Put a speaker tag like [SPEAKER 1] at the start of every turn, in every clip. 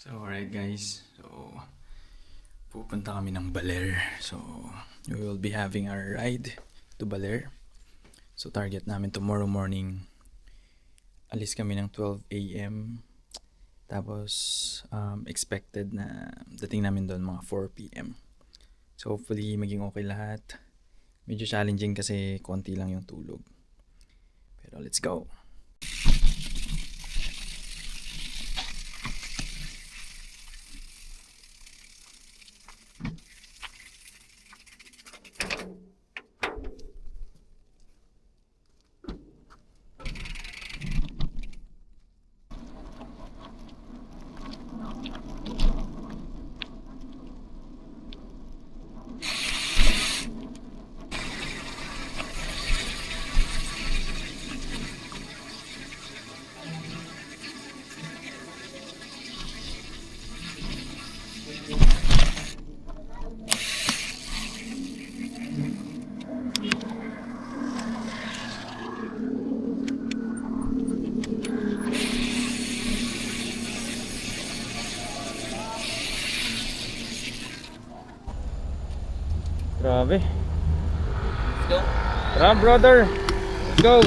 [SPEAKER 1] So alright guys, so pupunta kami ng Baler. So we will be having our ride to Baler. So target namin tomorrow morning. Alis kami ng 12 AM. Tapos expected na dating namin doon mga 4 PM. So hopefully maging okay lahat. Medyo challenging kasi konti lang yung tulog. Pero let's go. Grabe.
[SPEAKER 2] Let's go.
[SPEAKER 1] Tara brother, let's go.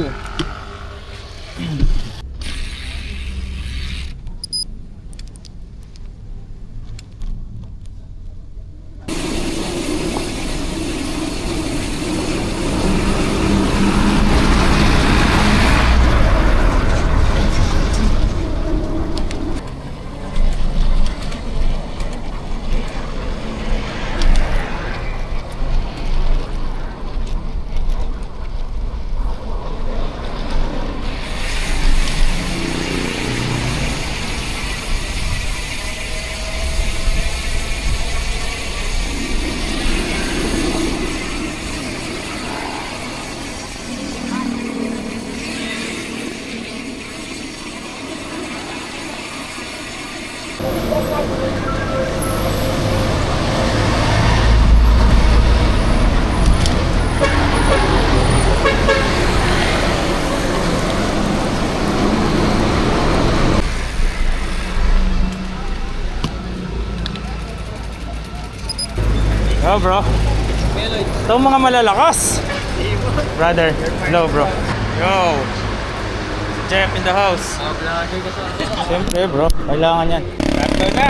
[SPEAKER 1] Oh bro, ito mga malalakas. Brother, hello bro. Yo, Jeff in the house. Siyempre bro, kailangan yan. Ito na.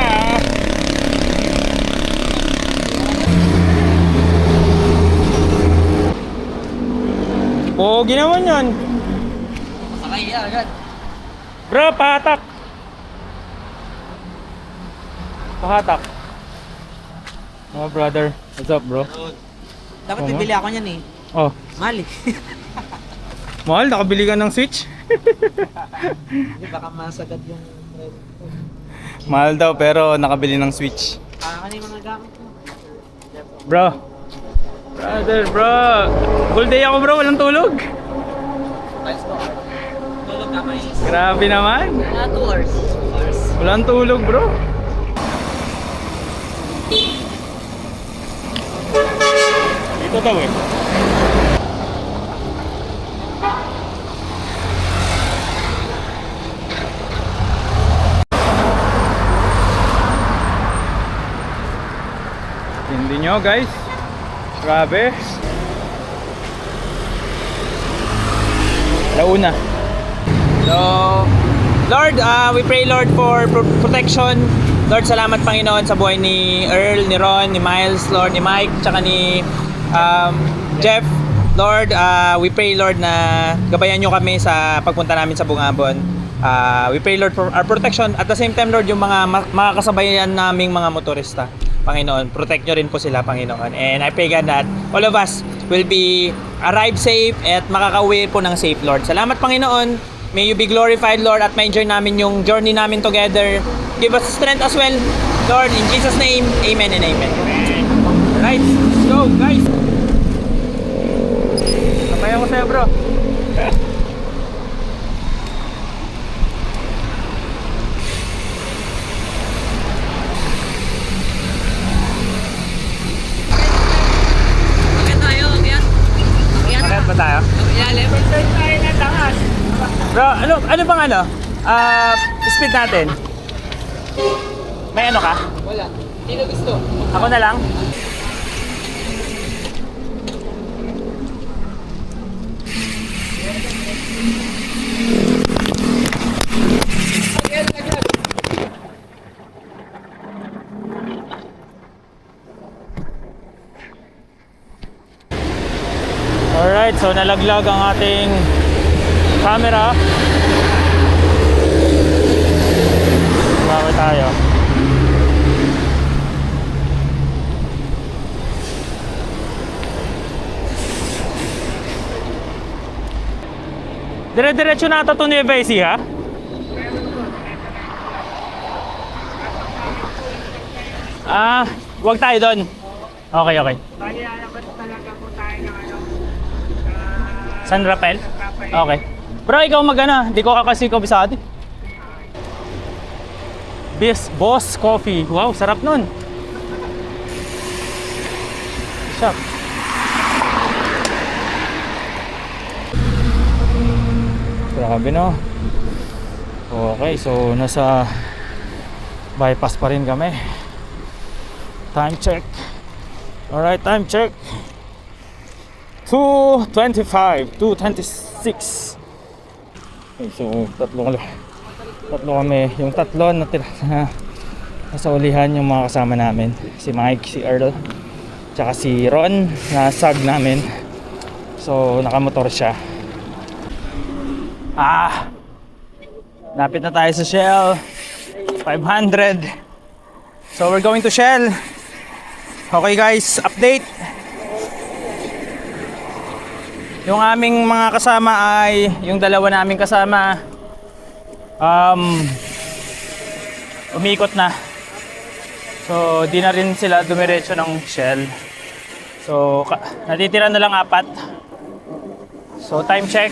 [SPEAKER 1] Pogi naman yan.
[SPEAKER 2] Sakay yan agad.
[SPEAKER 1] Bro, pahatak. Pahatak. Oh brother, what's up bro?
[SPEAKER 2] Dapat
[SPEAKER 1] Tama.
[SPEAKER 2] bibili ako niyan eh.
[SPEAKER 1] Oh,
[SPEAKER 2] Mali.
[SPEAKER 1] mahal, nakabili ka ng Switch?
[SPEAKER 2] Hindi baka masagad yung
[SPEAKER 1] Mahal daw pero nakabili ng Switch.
[SPEAKER 2] ano yung mga gamit mo?
[SPEAKER 1] Bro. Brother, bro. Full day ako bro, walang tulog.
[SPEAKER 2] Ayos po. Tulog ka may
[SPEAKER 1] Grabe naman.
[SPEAKER 2] 2 hours. 2 hours.
[SPEAKER 1] Walang tulog bro. Dito daw eh. Hindi nyo guys. Grabe. Launa.
[SPEAKER 2] So, Lord, we pray Lord for protection. Lord, salamat Panginoon sa buhay ni Earl, ni Ron, ni Miles, Lord, ni Mike, tsaka ni Jeff. Lord, we pray Lord na gabayan nyo kami sa pagpunta namin sa Bungabon. We pray Lord for our protection. At the same time Lord, yung mga kasabayan naming mga motorista, Panginoon, protect nyo rin po sila Panginoon. And I pray God that all of us will be arrive safe at makakauwi po ng safe Lord. Salamat Panginoon. May you be glorified Lord at ma-enjoy namin yung journey namin together. Give us strength as well Lord, in Jesus name, amen and amen. Right, let's go guys.
[SPEAKER 1] Sabay ako sa'yo bro. Akyat ba tayo? Bro, ano bang speed natin?
[SPEAKER 2] May ano ka?
[SPEAKER 3] Wala. Sino gusto?
[SPEAKER 2] Ako na lang. Alright, so nalaglag ang ating camera. Bakit tayo? Dire-diretso na ata ito ni Evesi, ha? Ah, wag tayo doon. Okay, okay.
[SPEAKER 3] Bali, alabat talaga po tayo ng ano.
[SPEAKER 2] San Rafael? Okay. Bro, ikaw magana. Hindi ko kasi kabisado. Boss Coffee. Wow, sarap nun. Shop. Grabe no. Okay, so nasa bypass pa rin kami. Time check. Alright, time check. 2:25, 2:26. Okay, so tatlo kami. Yung tatlo na nasa ulihan yung mga kasama namin. Si Mike, si Earl, tsaka si Ron na sag namin. So nakamotor siya. Lapit na tayo sa Shell 500. So we're going to Shell. Okay guys, update. Yung aming mga kasama ay yung dalawa naming kasama umiikot na. So di na rin sila dumiretso ng Shell. So natitira na lang 4. So time check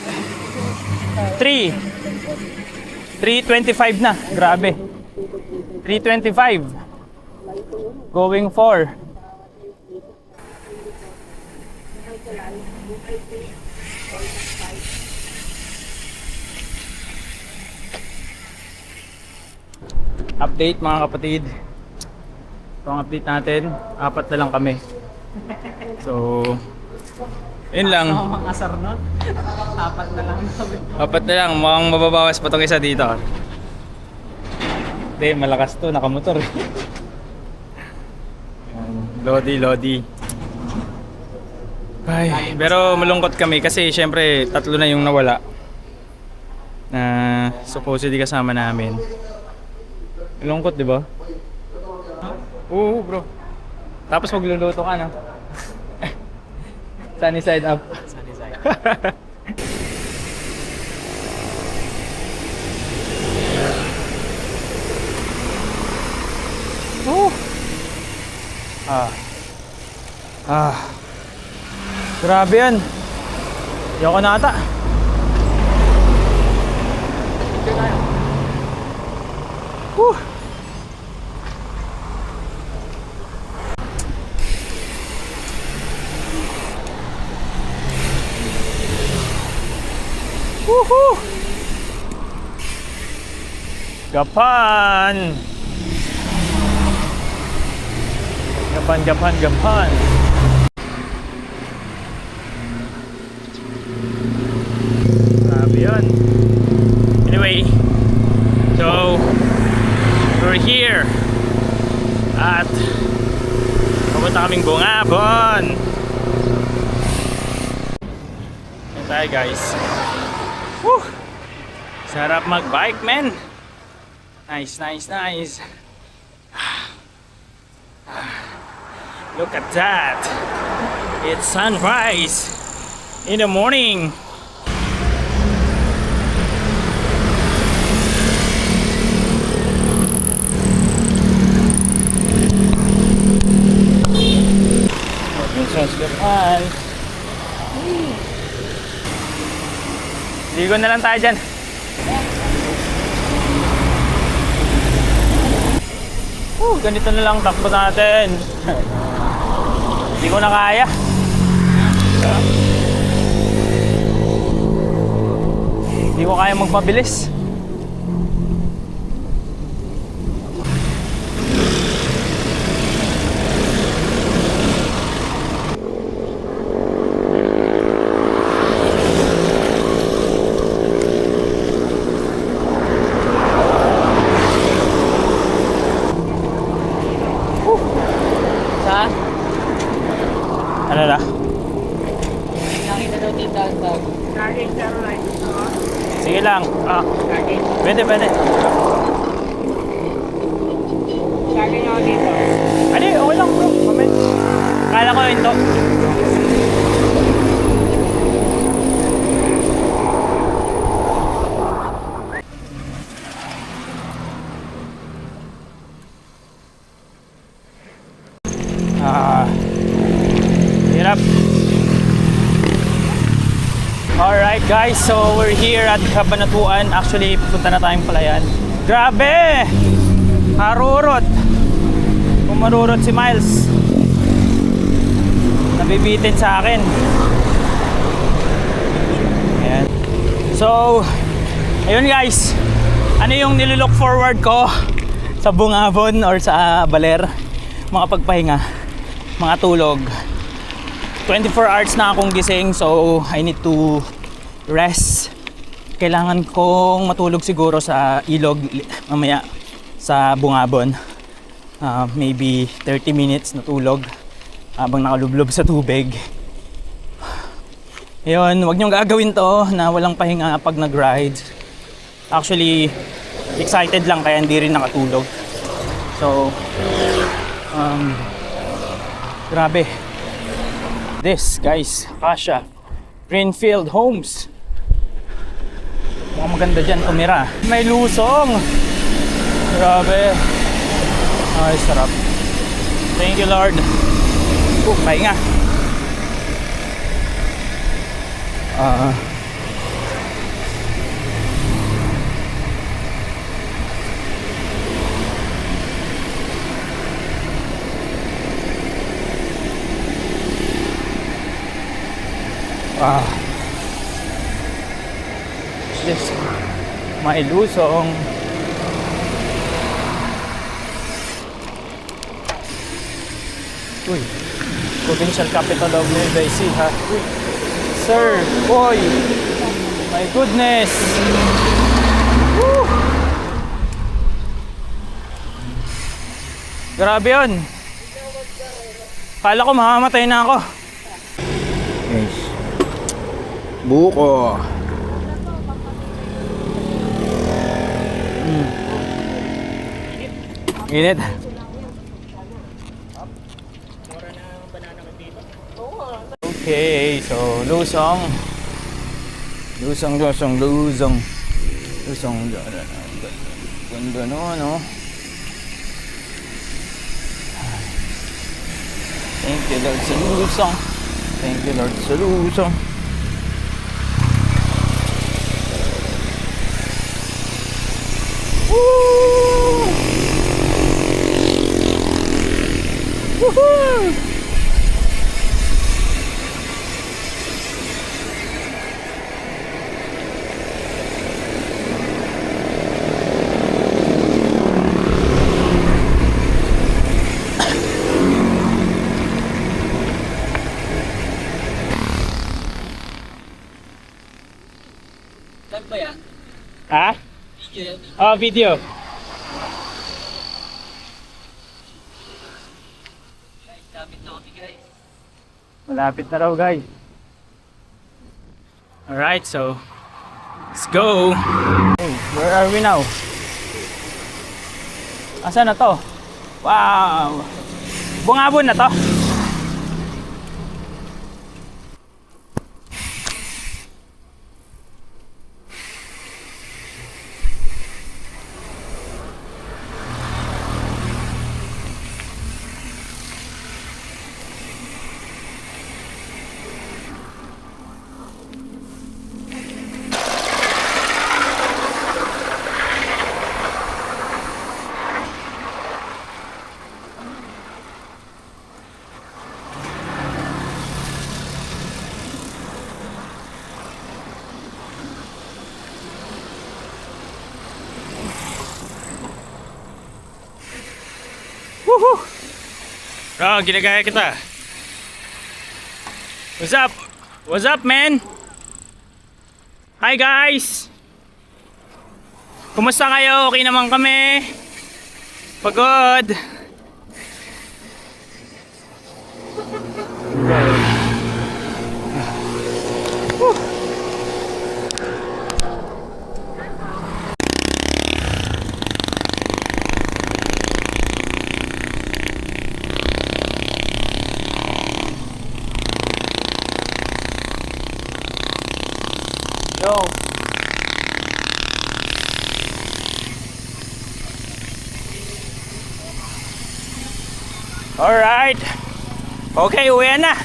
[SPEAKER 2] 3:25 na. Grabe. 3:25 going 4. Update mga kapatid. Ito ang update natin. 4 na lang kami. So yun lang.
[SPEAKER 3] Mga sarnot. Apat na lang kami.
[SPEAKER 1] 4 na lang. Mukhang mababawas pa itong isa dito. Hindi, malakas to. Nakamotor. Lodi. Ay, pero malungkot kami kasi syempre 3 na yung nawala. Na supposedly kasama namin. Malungkot, di ba? Oo, bro. Tapos magluluto ka, no? Sunny side up.
[SPEAKER 3] Sunny side.
[SPEAKER 2] Grabe yan. Ayoko na ata. Woohoo! Gapan! Gapan. Grabe yan. Anyway, so we're here at papunta kaming Bungabon. Yan tayo guys. Woo! Sarap mag-bike, man. Nice. Look at that. It's sunrise in the morning. Ligo na lang tayo dyan. Ganito na lang takbo natin. Hindi ko na kaya. Hindi ko kaya magpabilis. Pwede.
[SPEAKER 3] Sabi niyo ako dito.
[SPEAKER 2] Ano, okay lang bro. Comment. Kala ko ito. Hirap. Alright guys, so we're here at Cabanatuan. Actually, pupunta na tayong Palayan. Grabe! Harurot! Kung marurot si Miles, nabibitin sa akin. Ayan. So, ayun guys, ano yung nilook forward ko sa Bungabon or sa Baler? Mga pagpahinga, mga tulog. 24 hours na akong gising, so I need to rest. Kailangan kong matulog siguro sa ilog mamaya sa Bungabon. Maybe 30 minutes na tulog habang nakalublob sa tubig. Ayun, wag niyong gagawin to na walang pahinga pag nag-ride. Actually, excited lang kaya hindi rin nakatulog. So, grabe. This, guys, Acacia Greenfield Homes. Mukhang maganda dyan tumira. May lusong. Grabe. Ay, sarap. Thank you, Lord. Pahinga. This, may lusong. Uy, provincial capital of Nueva Ecija. Uy, sir, boy, my goodness. Woo! Grabe yun. Kala ko mamamatay na ako.
[SPEAKER 1] Guys, buko.
[SPEAKER 2] Init. Okay, so lusong. Ganda no, ano? Thank you Lord sa lusong. Thank you Lord sa lusong. Woo! Woohoo! Ha? Oh, video. Malapit na raw, guys. Alright, so let's go. Hey, where are we now? Asan na to? Wow! Bungabon na to. Woohoo! Bro, ginagaya kita. What's up? What's up, man? Hi, guys! Kumusta kayo? Okay naman kami. Pagod. Alright. Okay, uwian na.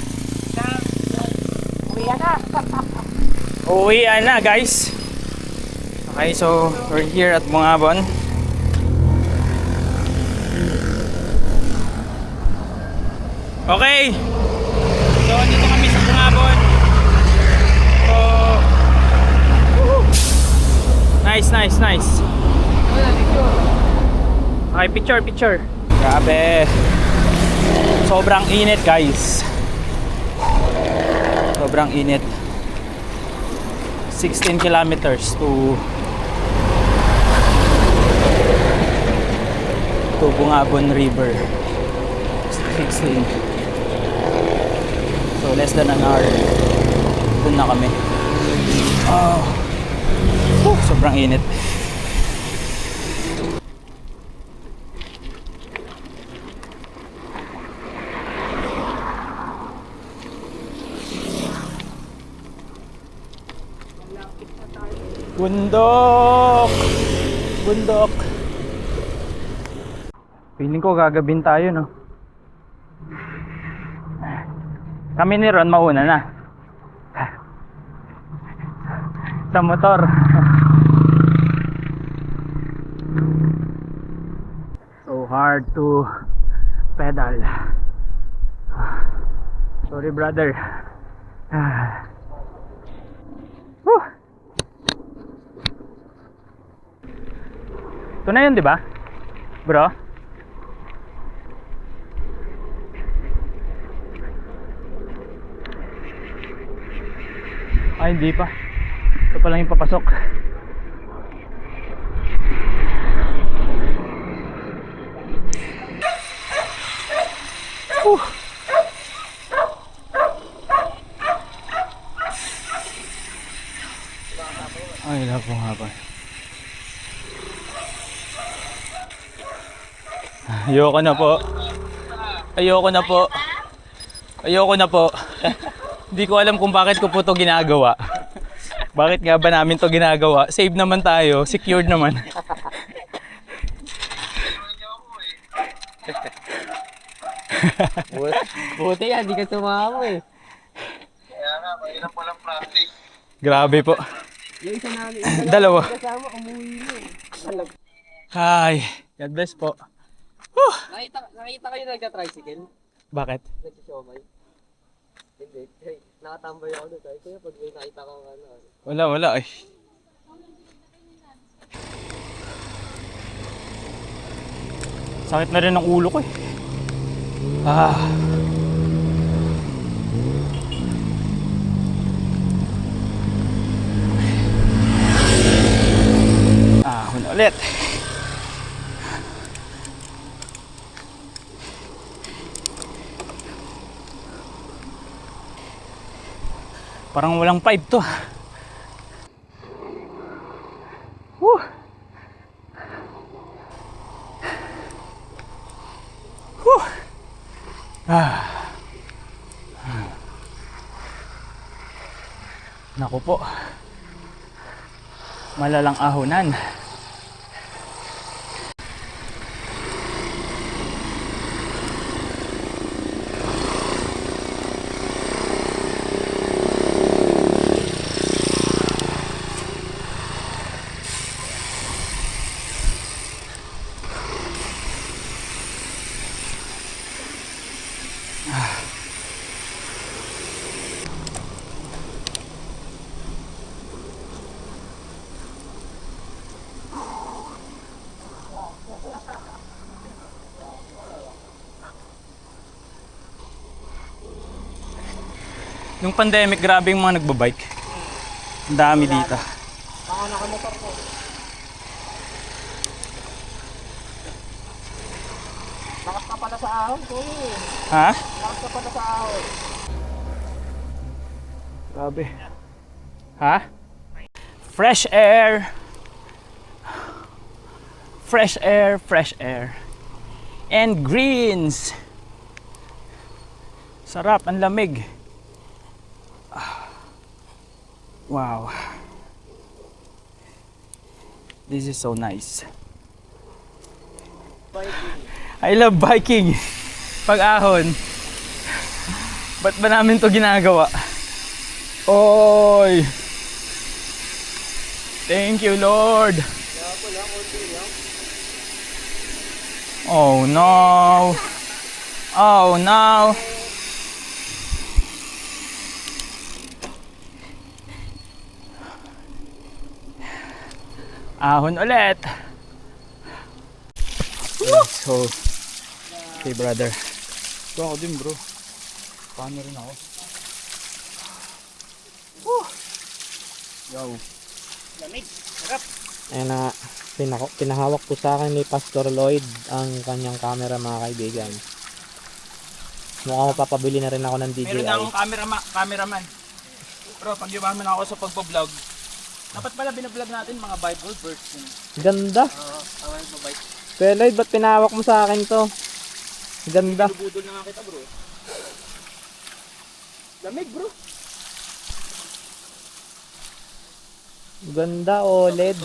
[SPEAKER 3] Uwi na.
[SPEAKER 2] Uwian na, guys. Okay, so we're here at Bungabon. Okay. So, dito kami sa Bungabon. So, woohoo. Nice. Okay, picture. Grabe. Sobrang init, guys. Sobrang init. 16 kilometers to Bungabon River. 16. So less than an hour. Doon na kami. Oh. Sobrang init. Bundok. Feeling ko gagabin tayo, no? Kami ni Ron mauna na sa motor. So hard to pedal. Sorry, brother. Whew. Ito na yun, di ba? Bro? Ay, hindi pa. Ito pa lang yung papasok. Ay, labo nga ba. Ayoko na po. Hindi ko alam kung bakit ko po to ginagawa. Bakit nga ba namin to ginagawa? Save naman tayo, secured naman.
[SPEAKER 3] Buti yan, di ka tumama eh.
[SPEAKER 4] Kaya nga, mahirap walang practice.
[SPEAKER 2] Grabe po.
[SPEAKER 3] Yung isa namin,
[SPEAKER 2] Dalawa.
[SPEAKER 3] kasama, umuwi na eh.
[SPEAKER 2] Hi. God bless po.
[SPEAKER 3] Nakita kayo nagka-tricycle?
[SPEAKER 2] Bakit?
[SPEAKER 3] Nagsisomay? Hindi. Hey, nakatambay ako doon. Sabi ko yun, pag may nakita ko ano.
[SPEAKER 2] Wala eh. Sakit na rin ang ulo ko eh. Ahon ulit. Parang walang pipe to. Woo! Woo! Naku po. Malalang ahonan. Nung pandemic, grabe yung mga nagbabike. Ang dami dito.
[SPEAKER 3] Baka nakamotor ko. Lakas ka pala sa ahon ko eh.
[SPEAKER 2] Ha?
[SPEAKER 3] Lakas ka pala sa ahon.
[SPEAKER 2] Grabe. Ha? Fresh air. Fresh air, fresh air. And greens. Sarap, ang lamig. Wow. This is so nice. I love biking.
[SPEAKER 1] Pag-ahon. Ba't ba namin to ginagawa? Oy! Thank you, Lord! Oh no! Oh no! Ahon ulit! Let's go! Okay, brother. Ito ako din, bro. Paano rin ako? Yo.
[SPEAKER 5] Ayan na, pinahawak po sa akin ni Pastor Lloyd ang kanyang camera, mga kaibigan. Mukhang mapapabili na rin ako ng DJI.
[SPEAKER 2] Meron na akong cameraman. Bro, pag-iwaman ako sa pagpa-vlog. Dapat pala binablog natin mga Bible verse.
[SPEAKER 5] Ganda.
[SPEAKER 2] Tama yung mabike.
[SPEAKER 5] Pero Lloyd, ba't pinahawak mo sa akin to? Ganda.
[SPEAKER 2] Budol na nga kita, bro. Lamig, bro.
[SPEAKER 5] Ganda, OLED.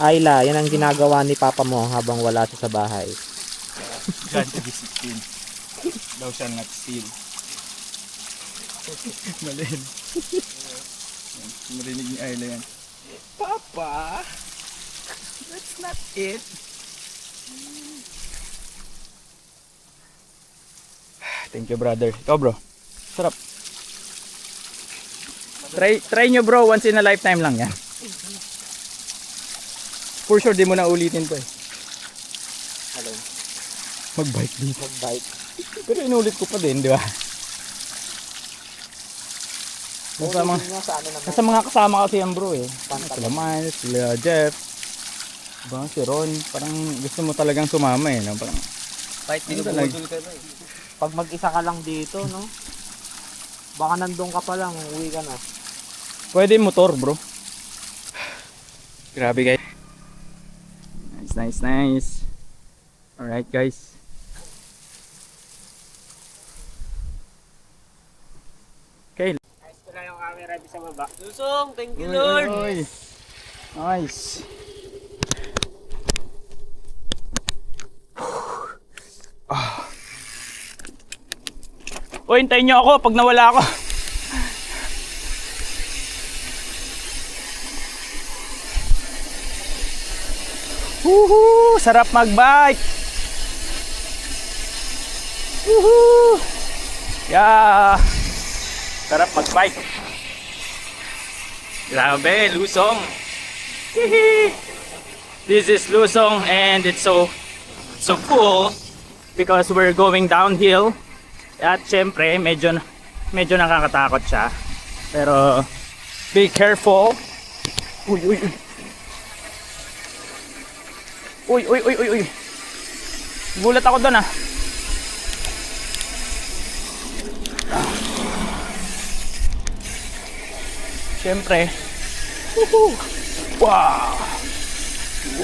[SPEAKER 5] Ayla, yan ang ginagawa ni Papa mo habang wala siya sa bahay.
[SPEAKER 1] God to be 16. Thou shall not steal. Malin. Marinig ni Ayla yan. Papa! That's not it. Thank you, brother. Ikaw, bro. Sarap. Try nyo, bro. Once in a lifetime lang yan. For sure, di mo na ulitin to eh.
[SPEAKER 5] Hello.
[SPEAKER 1] Mag-bike dito.
[SPEAKER 5] Mag-bike.
[SPEAKER 1] Pero inulit ko pa din, di ba? Nasa mga kasama kasi yan, bro eh. Sila Miles, sila Jeff. Diba? Si Ron. Parang gusto mo talagang sumama eh. No? Parang,
[SPEAKER 3] Kahit di ka
[SPEAKER 1] Ano
[SPEAKER 3] bumudol ka na eh.
[SPEAKER 5] Pag mag-isa ka lang dito, no? Baka nandun ka pa lang, uwi ka na.
[SPEAKER 1] pwede motor, bro. Grabe, guys. Nice. Alright, guys. Okay.
[SPEAKER 2] Ayos ko na yung camera di sa baba.
[SPEAKER 3] Lusong, thank you Lord!
[SPEAKER 1] Uy. Nice.
[SPEAKER 2] Uy, hintayin nyo ako pag nawala ako. Woohoo! Sarap mag-bike! Woohoo! Yeah! Sarap mag-bike. Grabe, Lusong. Hihi! This is Lusong and it's so cool because we're going downhill. At syempre, medyo nakakatakot siya. Pero be careful. Uy. Uy. Gulat ako doon ah. Syempre. Woohoo! Wow!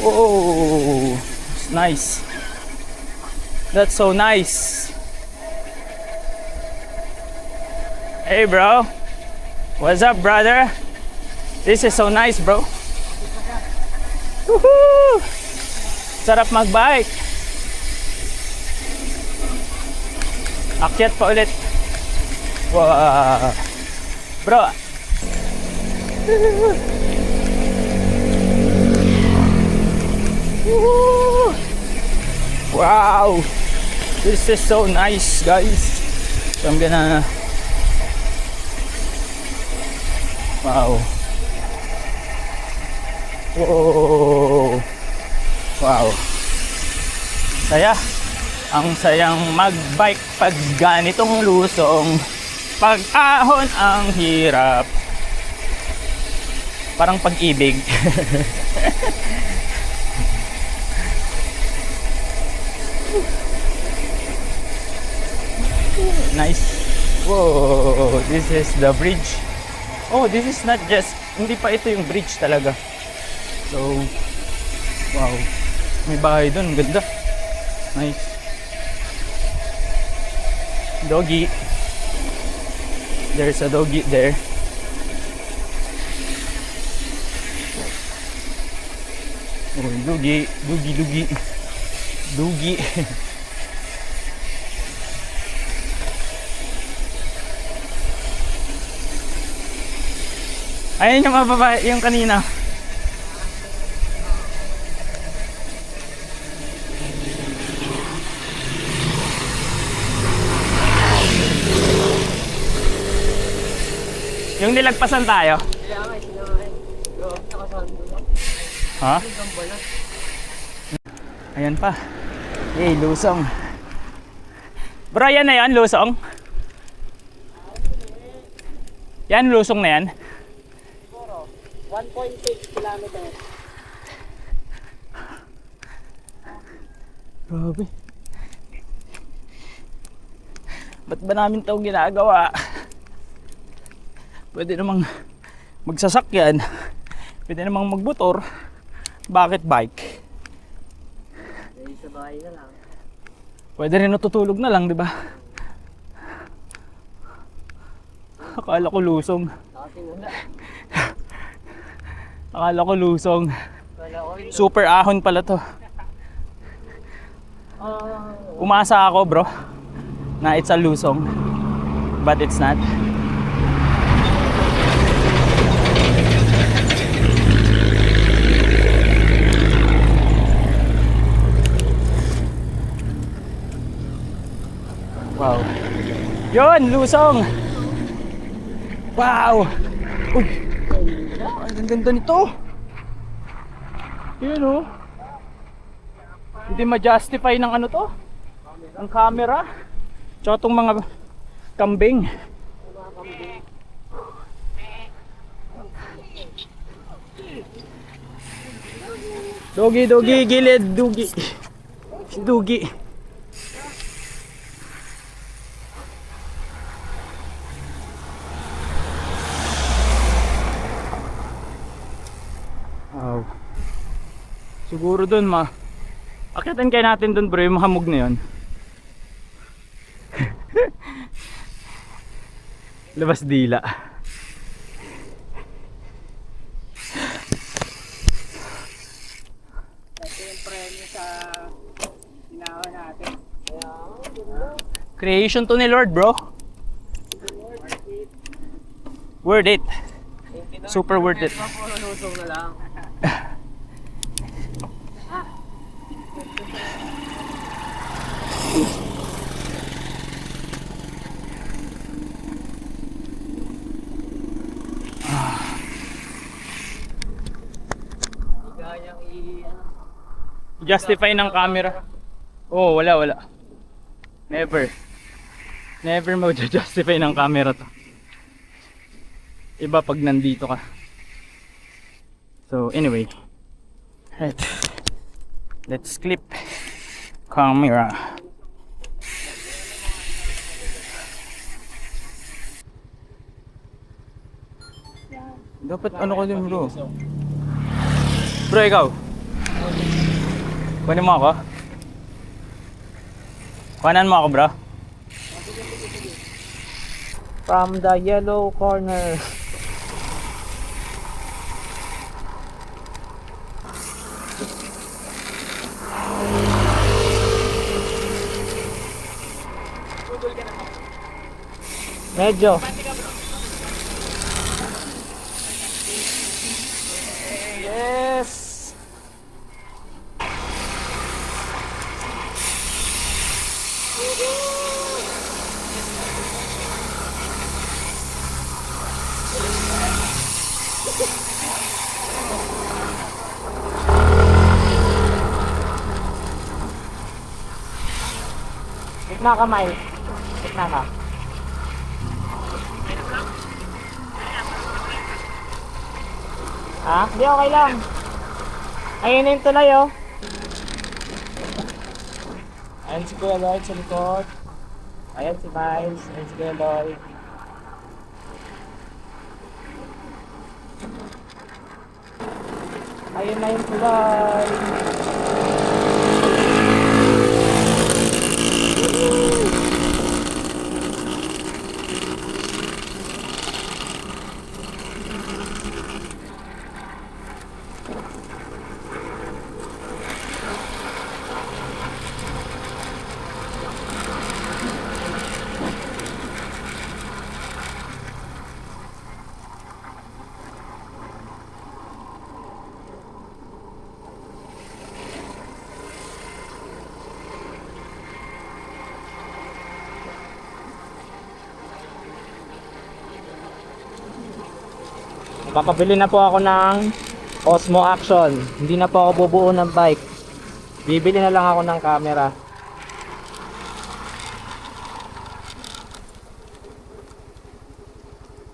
[SPEAKER 2] Whoa! It's nice. That's so nice. Hey bro. What's up, brother? This is so nice, bro. Woohoo! Sarap mag-bike. Akyat pa ulit. Wow. Bro. Woohoo! Wow. This is so nice, guys. So I'm gonna wow. Whoa. Wow. Saya. Ang sayang mag-bike pag ganitong lusong. Pag ahon ang hirap. Parang pag-ibig. Nice. Whoa. This is the bridge. Oh, this is not just, hindi pa ito yung bridge talaga. So, wow. May bahay doon, ganda. Nice. Doggy. There's a doggy there. Oh, doggy. Doggy. Ayun yung mga babae, yung kanina. Yung nilagpasan tayo.
[SPEAKER 3] Kaya nga, sinamahin. Yo, nakasando lang.
[SPEAKER 2] Ha?
[SPEAKER 3] Ang balas.
[SPEAKER 2] Ayan pa. Yay, lusong. Bro, yan na yan, lusong. Yan, lusong na yan.
[SPEAKER 3] 1.6 kilometers.
[SPEAKER 2] Grabe. Ba't ba namin ito ginagawa? Pwede namang magsasakyan. Pwede namang magmotor. Bakit bike?
[SPEAKER 3] Eh, sa bahay na lang.
[SPEAKER 2] Pwede rin natutulog na lang, di ba? Akala ko lusong.
[SPEAKER 3] Nakatingala.
[SPEAKER 2] Akala ko lusong.
[SPEAKER 3] Kala ko yun.
[SPEAKER 2] Super ahon pala to. Umasa ako, bro, na it's a lusong. But it's not. Wow. Yun, lusong. Wow. Uy. Ang ganda nito. Yun oh. Hindi ma-justify ng ano to. Ang camera. Tsaka itong mga kambing. Dogi, gilid, Dugi. Wow. Siguro dun akitin kaya natin dun, bro, yung mahamog na yun. Labas dila.
[SPEAKER 3] Ito yung premyo sa ginawa natin.
[SPEAKER 2] Creation to ni Lord, bro. Worth it. Super worth it.
[SPEAKER 3] Puro lusong na lang. Gayang
[SPEAKER 2] Justify ng camera. Oh, wala. Never mo-justify ng camera to. Iba pag nandito ka. So anyway, right, let's clip camera. Dapat ano ko din, bro. Bro, ikaw. Kunin mo ako. Kuhanan mo ako, bro.
[SPEAKER 5] From the yellow corner. Medyo.
[SPEAKER 2] Yes!
[SPEAKER 5] Gitna ka, Mike. Gitna ka. Ha? Hindi, okay lang. Ayun na yung tulay, oh. Ayan si Kuya Lloyd sa likod. Ayan si Miles. Ayan si Kuya Lloyd. Ayun na yung tulay. Papabili na po ako ng Osmo Action. Hindi na po ako bubuo ng bike. Bibili na lang ako ng camera.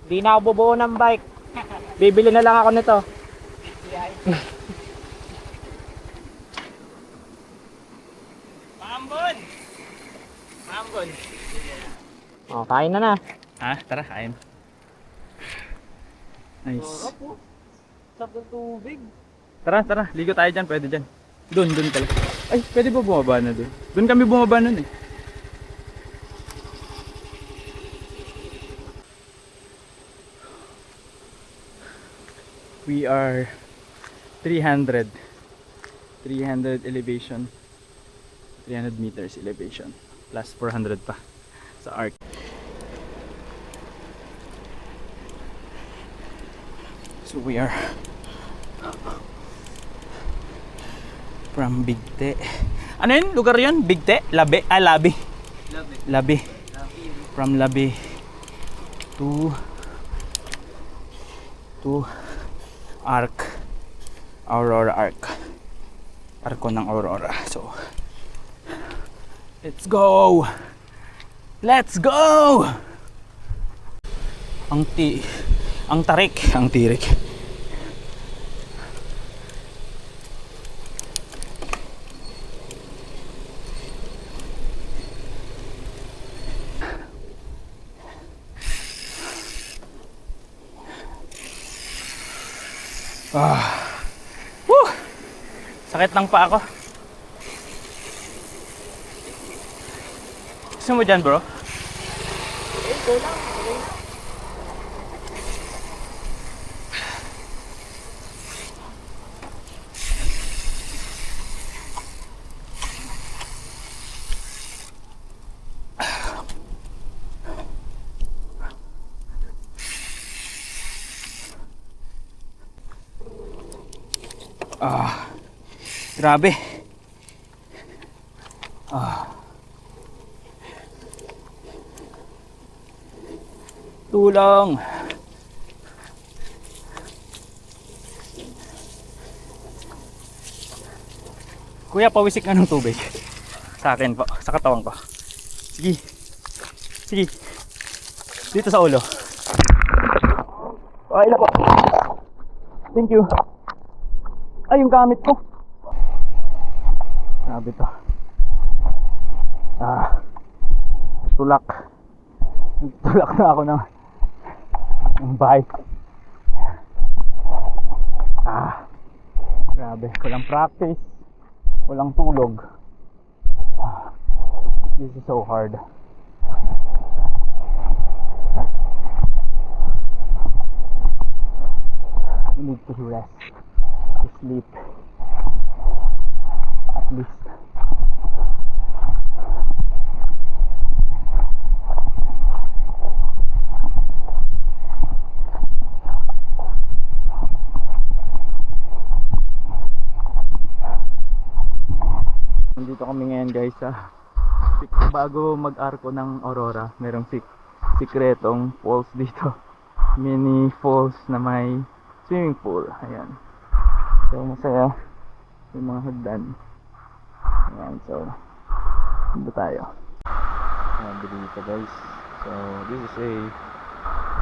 [SPEAKER 5] Hindi na ako bubuo ng bike. Bibili na lang ako nito.
[SPEAKER 2] Maambon! Maambon!
[SPEAKER 5] Oh, kain na na.
[SPEAKER 2] Ha? Tara, kain. Nice.
[SPEAKER 3] Sarap ng tubig.
[SPEAKER 2] Tara, tara. Ligo tayo dyan. Pwede dyan. Doon pala. Ay, pwede ba bumaba na doon? Doon kami bumaba nun eh. We are 300 elevation, 300 meters elevation, plus 400 pa sa arc. So we are from Bigte. Ano yun? Lugar yun? Bigte? Labi? Ah, Labi. Labi. From Labi to Arc. Aurora Arc. Arco ng Aurora. So, let's go! Let's go! Ang tirik. Woo! Sakit lang pa ako. Gusto mo dyan, bro? Grabe. Tulong. Kuya, pawisik nga ng tubig. Sa akin po, sa katawan ko. Sige. Sige. Dito sa ulo. Okay na po. Thank you. Ay, yung gamit ko. Grabe to. Tulak. Tulak na ako ng bike. Grabe. Walang practice. Walang tulog. This is so hard. You need to rest. To sleep. At least. Nandito kami ngayon guys sa bago mag-arko ng Aurora. Merong sikretong falls dito. Mini falls na may swimming pool. Ayan. So masaya yung mga hagdan. Ayan, so dito tayo. Ayan, dito guys. So this is a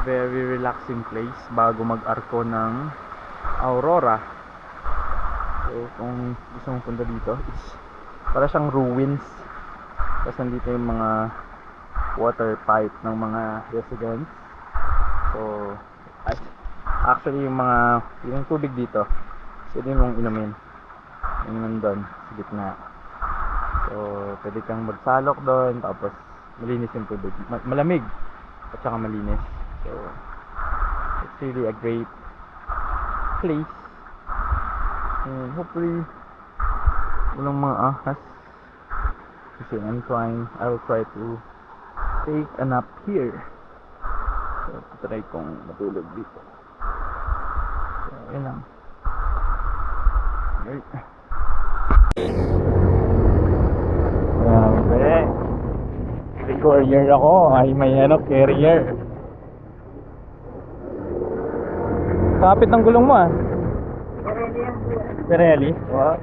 [SPEAKER 2] very relaxing place bago mag-arko ng Aurora. So kung gusto mong punta dito is para siyang ruins. Tapos nandito yung mga water pipe ng mga residents. So actually yung tubig dito pwede mong inumin. Yung nandun sa gitna. So pwede kang magsalok doon. Tapos malinis yung tubig. Malamig at saka malinis. So it's really a great place. And hopefully walang mga ahas. Kasi I will try to take a nap here. So try kong matulog dito. So yun lang. Grabe. Courier ako. Ay may carrier. Kapit ng gulong mo ah. Pirelli? Wow.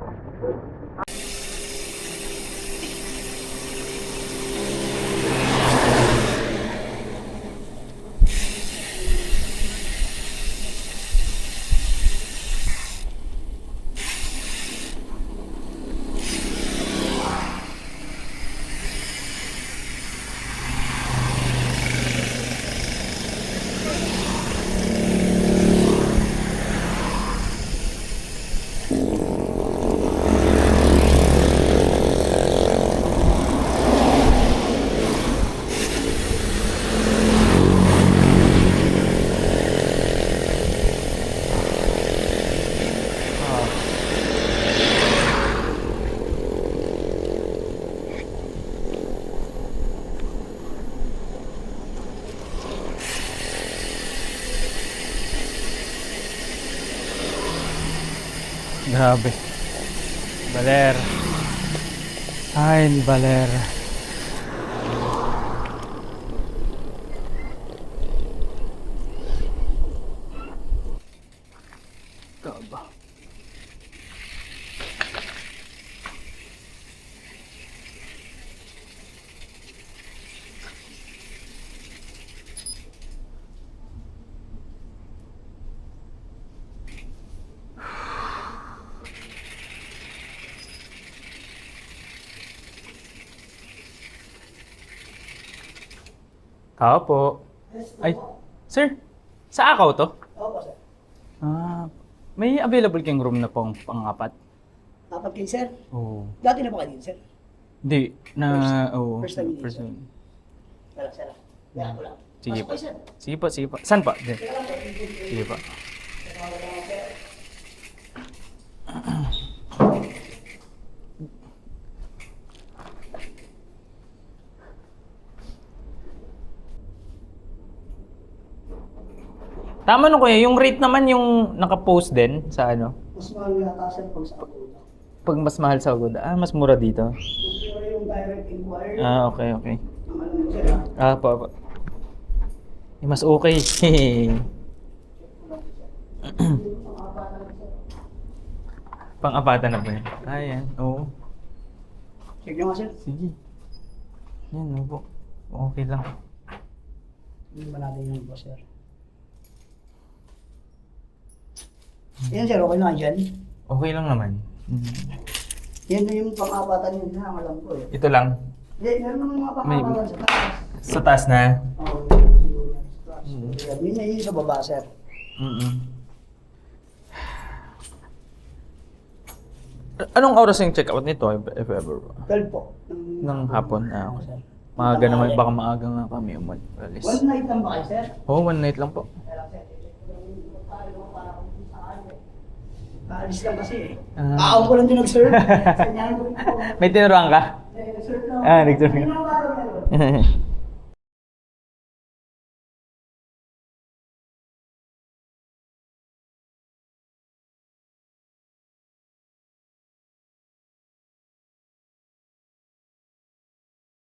[SPEAKER 2] Grabe. Baler. Ay, Baler. Taba. Tao po. Ay, sir. Sa Akaw to?
[SPEAKER 6] Opo, sir.
[SPEAKER 2] May available kang room na pang pang-apat?
[SPEAKER 6] Apat kayo, sir.
[SPEAKER 2] Oo.
[SPEAKER 6] Dati na po kayo din, sir.
[SPEAKER 2] Hindi. Oo.
[SPEAKER 6] First time din,
[SPEAKER 2] First
[SPEAKER 6] sir.
[SPEAKER 2] time.
[SPEAKER 6] Wala, sir. Wala ko lang.
[SPEAKER 2] Sige
[SPEAKER 6] Pasok
[SPEAKER 2] po.
[SPEAKER 6] kayo, sir.
[SPEAKER 2] Sige po, sige po. Saan pa? Diyan. Sige po. Tama no kuya, yung rate naman yung naka-post din sa ano?
[SPEAKER 6] Mas mahal yata, sir, pag sa Agoda.
[SPEAKER 2] Pag mas mahal sa Agoda. Mas mura dito.
[SPEAKER 6] Pero yung direct inquiry,
[SPEAKER 2] Okay, okay.
[SPEAKER 6] ang alam mo, sir,
[SPEAKER 2] Po. Mas okay. Pang-apatan na ba yun? Ayan, oo.
[SPEAKER 6] check nyo nga, sir.
[SPEAKER 2] Sige. Yan, po. Okay lang.
[SPEAKER 6] Hindi ba natin yun po, sir? Yan, sir, okay na dyan.
[SPEAKER 2] Okay lang naman.
[SPEAKER 6] Yan na yung pang-apatan yun na, alam ko eh.
[SPEAKER 2] Ito lang.
[SPEAKER 6] Hindi, meron naman mga pang-apatan sa taas.
[SPEAKER 2] Sa taas na.
[SPEAKER 6] Oo, yun sa taas. Yun na yun sa baba, sir.
[SPEAKER 2] Anong oras yung check-out nito, if ever?
[SPEAKER 6] 12 po.
[SPEAKER 2] Ng hapon? Okay.
[SPEAKER 6] sir.
[SPEAKER 2] Maaga naman, baka maaga nga kami umalis.
[SPEAKER 6] One night lang ba kayo, sir?
[SPEAKER 2] One night lang po.
[SPEAKER 6] Kaalis lang kasi eh.
[SPEAKER 2] Ah.
[SPEAKER 6] Ako ko lang din nag-serve. Sanyahan ko rin po.
[SPEAKER 2] May tinuruan ka?
[SPEAKER 6] Nag-serve lang.
[SPEAKER 2] Nag-serve ka.
[SPEAKER 6] Hindi naman ba meron?